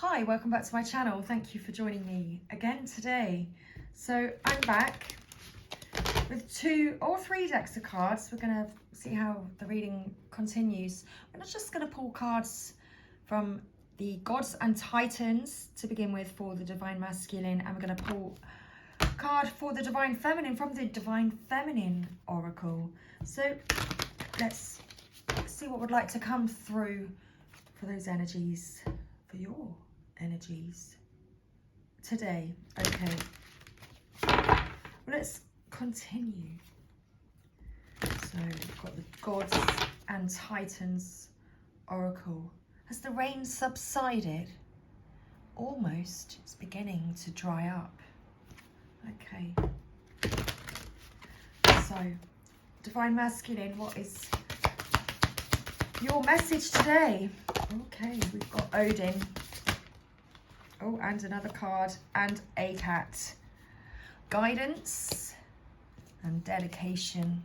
Hi, welcome back to my channel. Thank you for joining me again today. So I'm back with 2 or 3 decks of cards. We're going to see how the reading continues. I'm just going to pull cards from the Gods and Titans to begin with for the Divine Masculine, and we're going to pull a card for the Divine Feminine from the Divine Feminine Oracle. So let's see what would like to come through for those energies, for your energies today. Okay, well, let's continue. So we've got the Gods and Titans Oracle. Has the rain subsided? Almost. It's beginning to dry up. Okay, so Divine Masculine, what is your message today? Okay, we've got Odin. Oh, and another card and a cat. Guidance and dedication.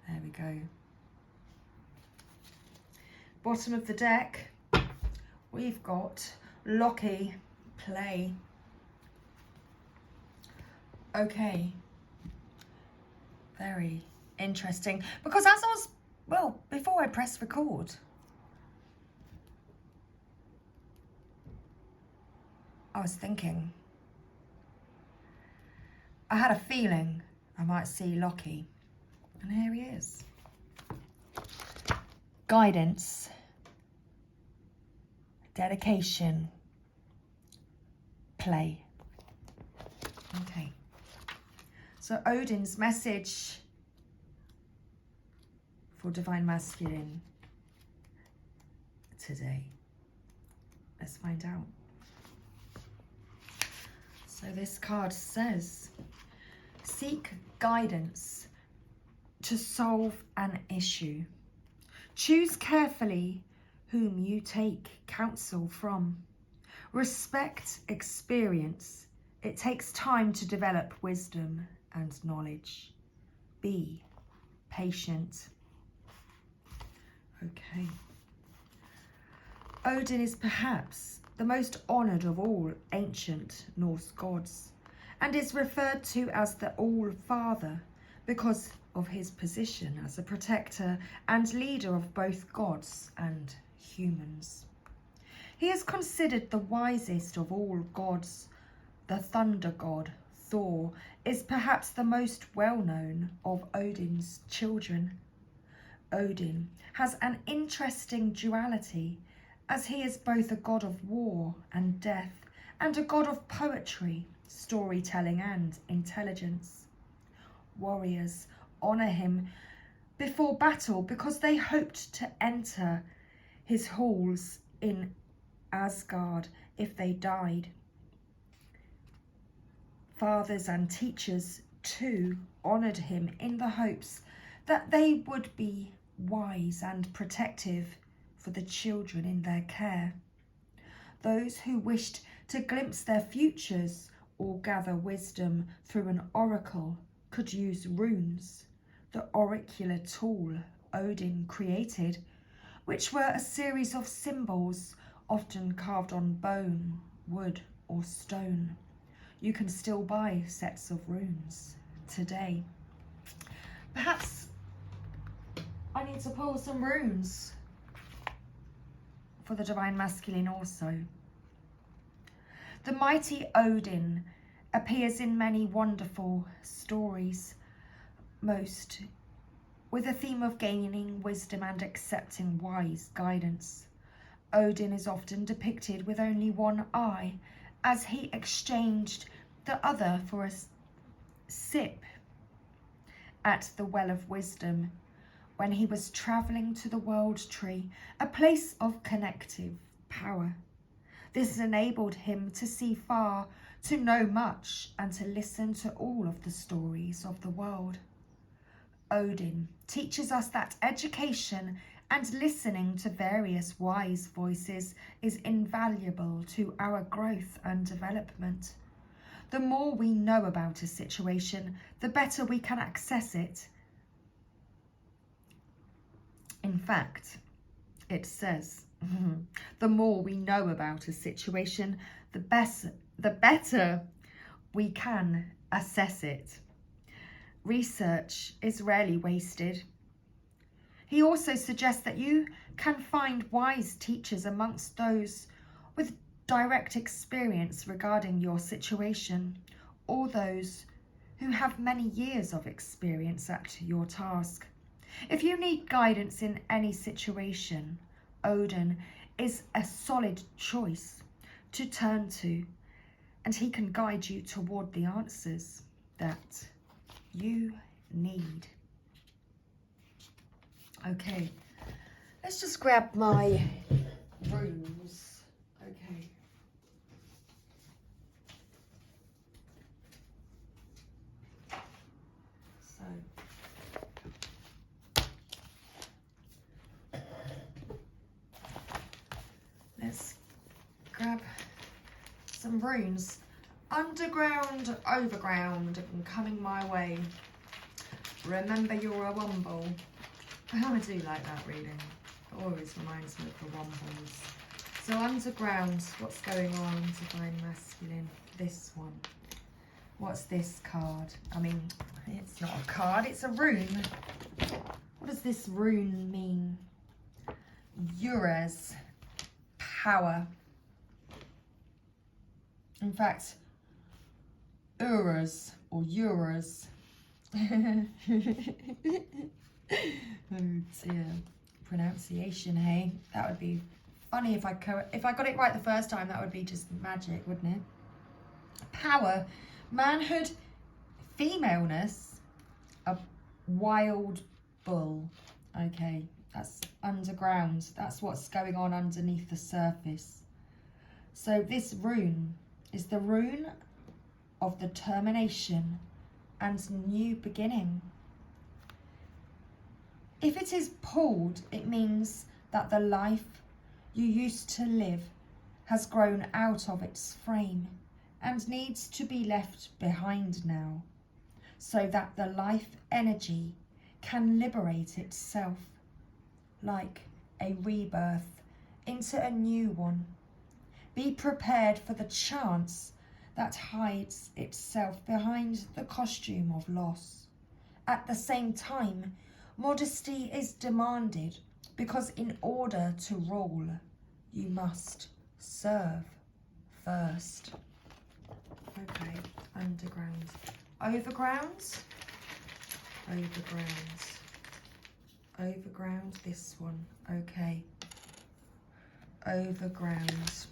There we go. Bottom of the deck, we've got Loki, play. Okay. Very interesting. Because as I was, well, before I pressed record, I was thinking, I had a feeling I might see Loki, and here he is. Guidance, dedication, play. Okay, so Odin's message for Divine Masculine today. Let's find out. So this card says, seek guidance to solve an issue. Choose carefully whom you take counsel from. Respect experience. It takes time to develop wisdom and knowledge. Be patient. Okay. Odin is perhaps the most honoured of all ancient Norse gods, and is referred to as the All-Father because of his position as a protector and leader of both gods and humans. He is considered the wisest of all gods. The thunder god, Thor, is perhaps the most well-known of Odin's children. Odin has an interesting duality, as he is both a god of war and death, and a god of poetry, storytelling and intelligence. Warriors honour him before battle because they hoped to enter his halls in Asgard if they died. Fathers and teachers too honoured him in the hopes that they would be wise and protective for the children in their care. Those who wished to glimpse their futures or gather wisdom through an oracle could use runes, the oracular tool Odin created, which were a series of symbols often carved on bone, wood or stone. You can still buy sets of runes today. Perhaps I need to pull some runes for the Divine Masculine also. The mighty Odin appears in many wonderful stories, most with a theme of gaining wisdom and accepting wise guidance. Odin is often depicted with only one eye, as he exchanged the other for a sip at the Well of Wisdom when he was travelling to the World Tree, a place of connective power. This enabled him to see far, to know much, and to listen to all of the stories of the world. Odin teaches us that education and listening to various wise voices is invaluable to our growth and development. The more we know about a situation, the better we can access it. In fact, it says, the more we know about a situation, the better we can assess it. Research is rarely wasted. He also suggests that you can find wise teachers amongst those with direct experience regarding your situation, or those who have many years of experience at your task. If you need guidance in any situation, Odin is a solid choice to turn to, and he can guide you toward the answers that you need. Okay, let's just grab my runes. Okay. So, let's grab some runes. Underground, overground, and coming my way. Remember you're a womble. I do like that reading. It always reminds me of the wombles. So underground, what's going on? Divine masculine. This one. What's this card? I mean, it's not a card, it's a rune. What does this rune mean? Euros. Power. In fact, euros or euros. Oh dear, pronunciation, hey? That would be funny if I got it right the first time. That would be just magic, wouldn't it? Power, manhood, femaleness, a wild bull. Okay, that's underground. That's what's going on underneath the surface. So this rune is the rune of the termination and new beginning. If it is pulled, it means that the life you used to live has grown out of its frame and needs to be left behind now, so that the life energy can liberate itself, like a rebirth into a new one. Be prepared for the chance that hides itself behind the costume of loss. At the same time, modesty is demanded, because in order to rule, you must serve first. Okay, underground. Overground. Overground. Overground, this one. Okay. Overground.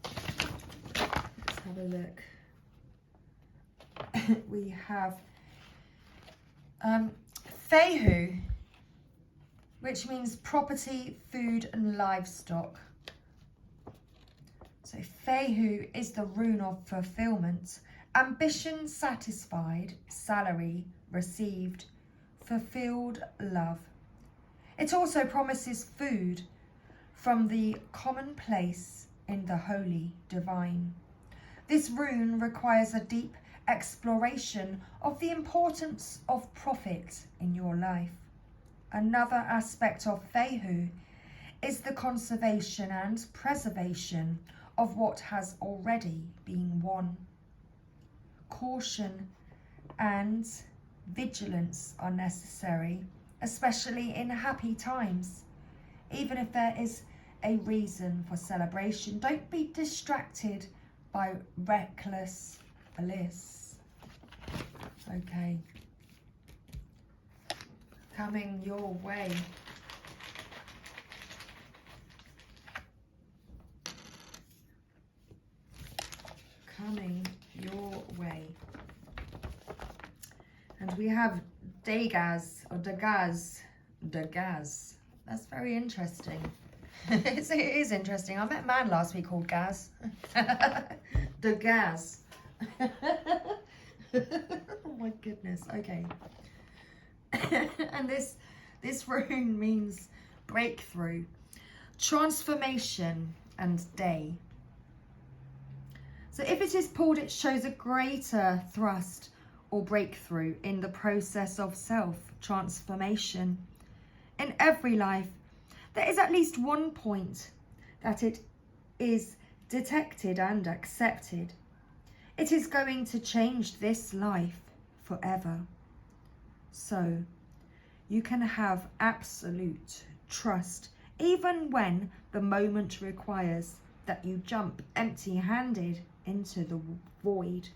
Let's have a look. We have Fehu, which means property, food and livestock. So Fehu is the rune of fulfillment. Ambition satisfied, salary received, fulfilled love. It also promises food from the commonplace in the holy divine. This rune requires a deep exploration of the importance of profit in your life. Another aspect of Fehu is the conservation and preservation of what has already been won. Caution and vigilance are necessary, especially in happy times. Even if there is a reason for celebration, don't be distracted by reckless bliss. Okay. Coming your way. Coming your way. And we have Dagaz or Dagaz. Dagaz. That's very interesting. It is interesting. I met a man last week called Gaz. Dagaz. Oh my goodness. Okay. And this rune means breakthrough, transformation and day. So if it is pulled, it shows a greater thrust or breakthrough in the process of self-transformation. In every life, there is at least one point that it is detected and accepted. It is going to change this life forever. So you can have absolute trust, even when the moment requires that you jump empty-handed into the void.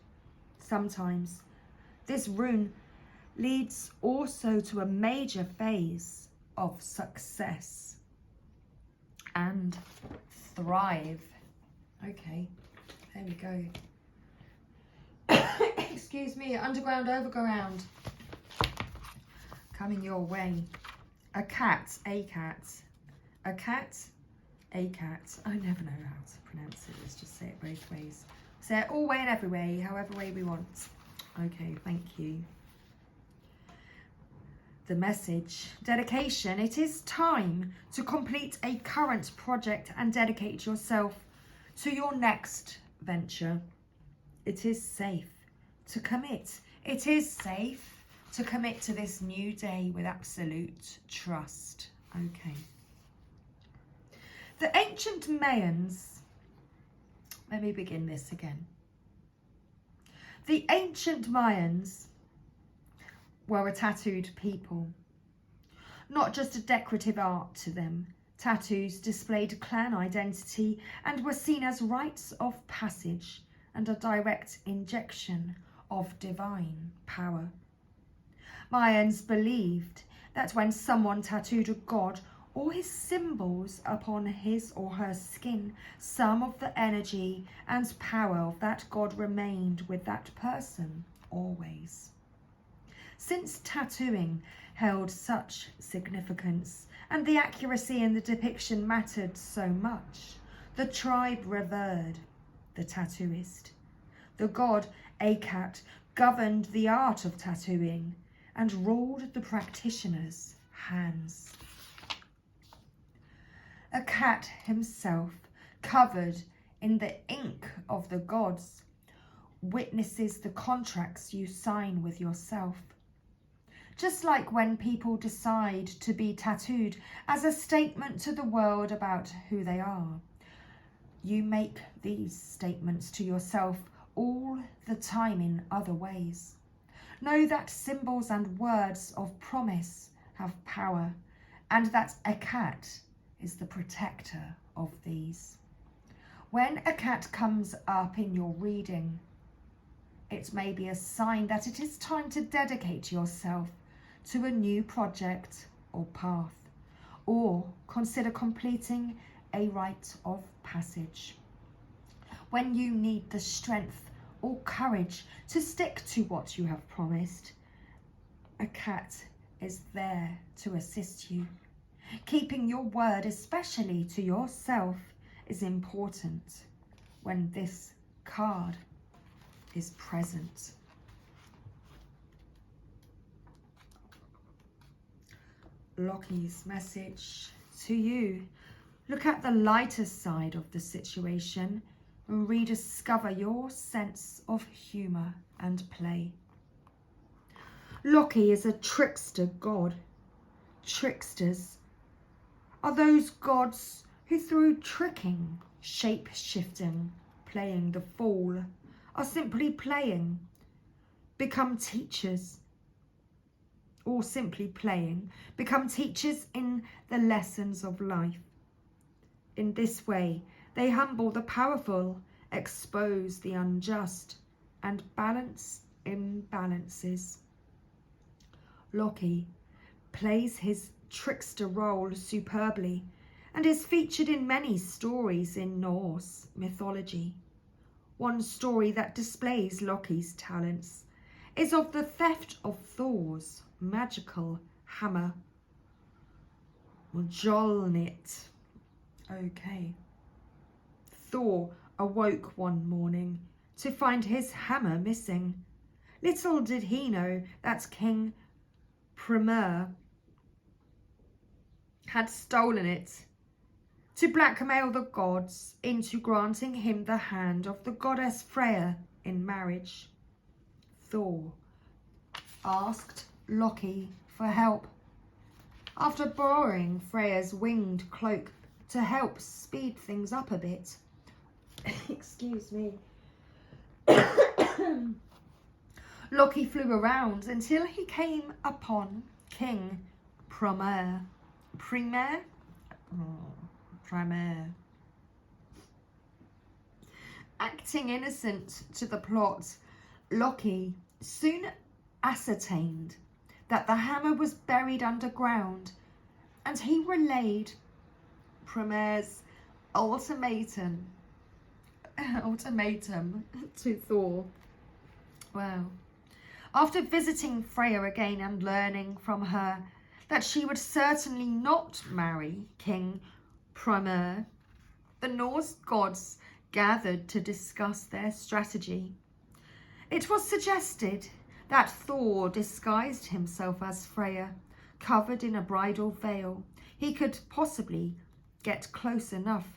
Sometimes this rune leads also to a major phase of success and thrive. Okay, there we go. Excuse me, underground, overground. Coming your way. A cat, a cat. A cat, a cat. I never know how to pronounce it. Let's just say it both ways. Say it all way and every way, however way we want. Okay, thank you. The message. Dedication. It is time to complete a current project and dedicate yourself to your next venture. It is safe to commit. It is safe to commit to this new day with absolute trust. Okay. The ancient Mayans, let me begin this again. The ancient Mayans were a tattooed people. Not just a decorative art to them, tattoos displayed clan identity and were seen as rites of passage and a direct injection of divine power. Mayans believed that when someone tattooed a god or his symbols upon his or her skin, some of the energy and power of that god remained with that person always. Since tattooing held such significance and the accuracy in the depiction mattered so much, the tribe revered the tattooist. The god Akat governed the art of tattooing and ruled the practitioner's hands. Akat himself, covered in the ink of the gods, witnesses the contracts you sign with yourself. Just like when people decide to be tattooed as a statement to the world about who they are, you make these statements to yourself all the time in other ways. Know that symbols and words of promise have power, and that Akat is the protector of these. When Akat comes up in your reading, it may be a sign that it is time to dedicate yourself to a new project or path, or consider completing a rite of passage. When you need the strength or courage to stick to what you have promised, Akat is there to assist you. Keeping your word, especially to yourself, is important when this card is present. Loki's message to you. Look at the lighter side of the situation and rediscover your sense of humour and play. Loki is a trickster god. Tricksters are those gods who through tricking, shape-shifting, playing the fool, are simply playing, become teachers, or simply playing, become teachers in the lessons of life. In this way, they humble the powerful, expose the unjust, and balance imbalances. Loki plays his trickster role superbly and is featured in many stories in Norse mythology. One story that displays Loki's talents is of the theft of Thor's magical hammer, Mjolnir. Okay. Thor awoke one morning to find his hammer missing. Little did he know that King Primur had stolen it to blackmail the gods into granting him the hand of the goddess Freya in marriage. Thor asked Loki for help. after borrowing Freya's winged cloak to help speed things up a bit. Excuse me. Loki flew around until he came upon King Primer. Acting innocent to the plot, Loki soon ascertained that the hammer was buried underground, and he relayed Primer's ultimatum to Thor. Wow. After visiting Freya again and learning from her that she would certainly not marry King Primer, the Norse gods gathered to discuss their strategy. It was suggested that Thor disguised himself as Freya, covered in a bridal veil. He could possibly get close enough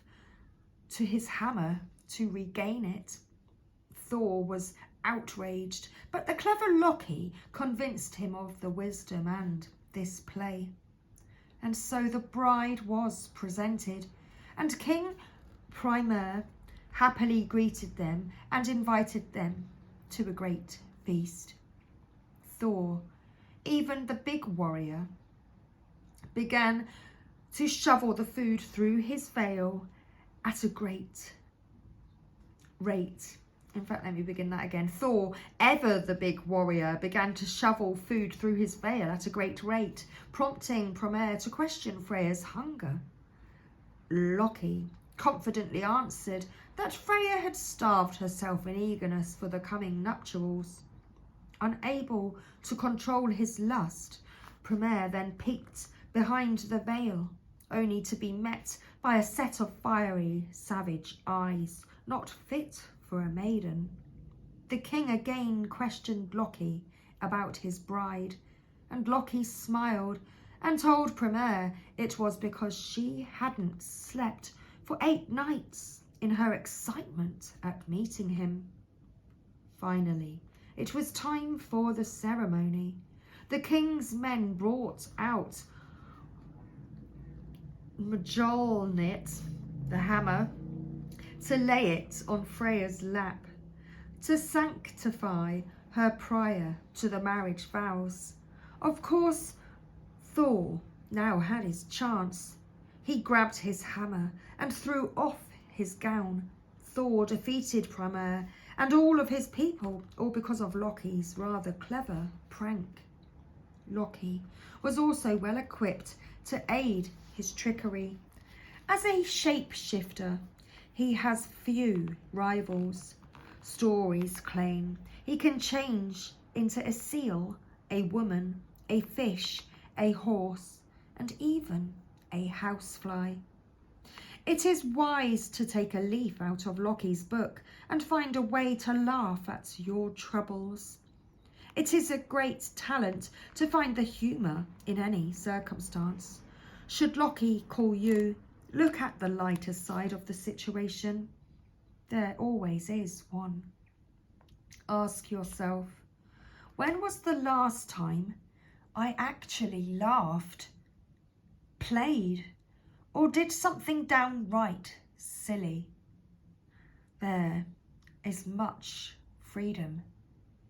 to his hammer to regain it. Thor was outraged, but the clever Loki convinced him of the wisdom and this play. And so the bride was presented, and King Primer happily greeted them and invited them to a great feast. Thor, even the big warrior, began to shovel the food through his veil at a great rate. In fact, let me begin that again. Thor, ever the big warrior, began to shovel food through his veil at a great rate, prompting Primer to question Freya's hunger. Loki confidently answered that Freya had starved herself in eagerness for the coming nuptials. Unable to control his lust, Primer then peeked behind the veil, only to be met by a set of fiery, savage eyes, not fit for a maiden. The king again questioned Loki about his bride, and Loki smiled and told Primer it was because she hadn't slept for 8 nights in her excitement at meeting him. Finally, it was time for the ceremony. The king's men brought out Mjolnir, the hammer, to lay it on Freya's lap, to sanctify her prior to the marriage vows. Of course, Thor now had his chance. He grabbed his hammer and threw off his gown. Thor defeated Primer and all of his people, all because of Loki's rather clever prank. Loki was also well equipped to aid his trickery. As a shapeshifter, he has few rivals. Stories claim he can change into a seal, a woman, a fish, a horse, and even a housefly. It is wise to take a leaf out of Loki's book and find a way to laugh at your troubles. It is a great talent to find the humour in any circumstance. Should Loki call you, look at the lighter side of the situation. There always is one. Ask yourself, when was the last time I actually laughed, played, or did something downright silly? There is much freedom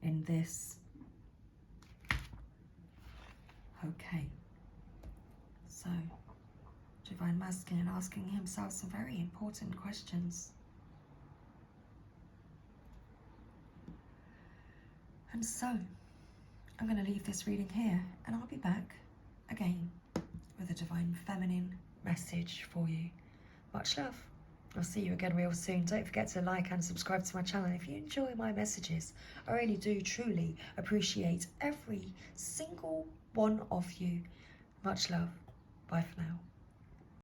in this. Okay, so Divine Masculine asking himself some very important questions. And so, I'm going to leave this reading here, and I'll be back again with a Divine Feminine message for you. Much love. I'll see you again real soon. Don't forget to like and subscribe to my channel if you enjoy my messages. I really do truly appreciate every single one of you. Much love. Bye for now.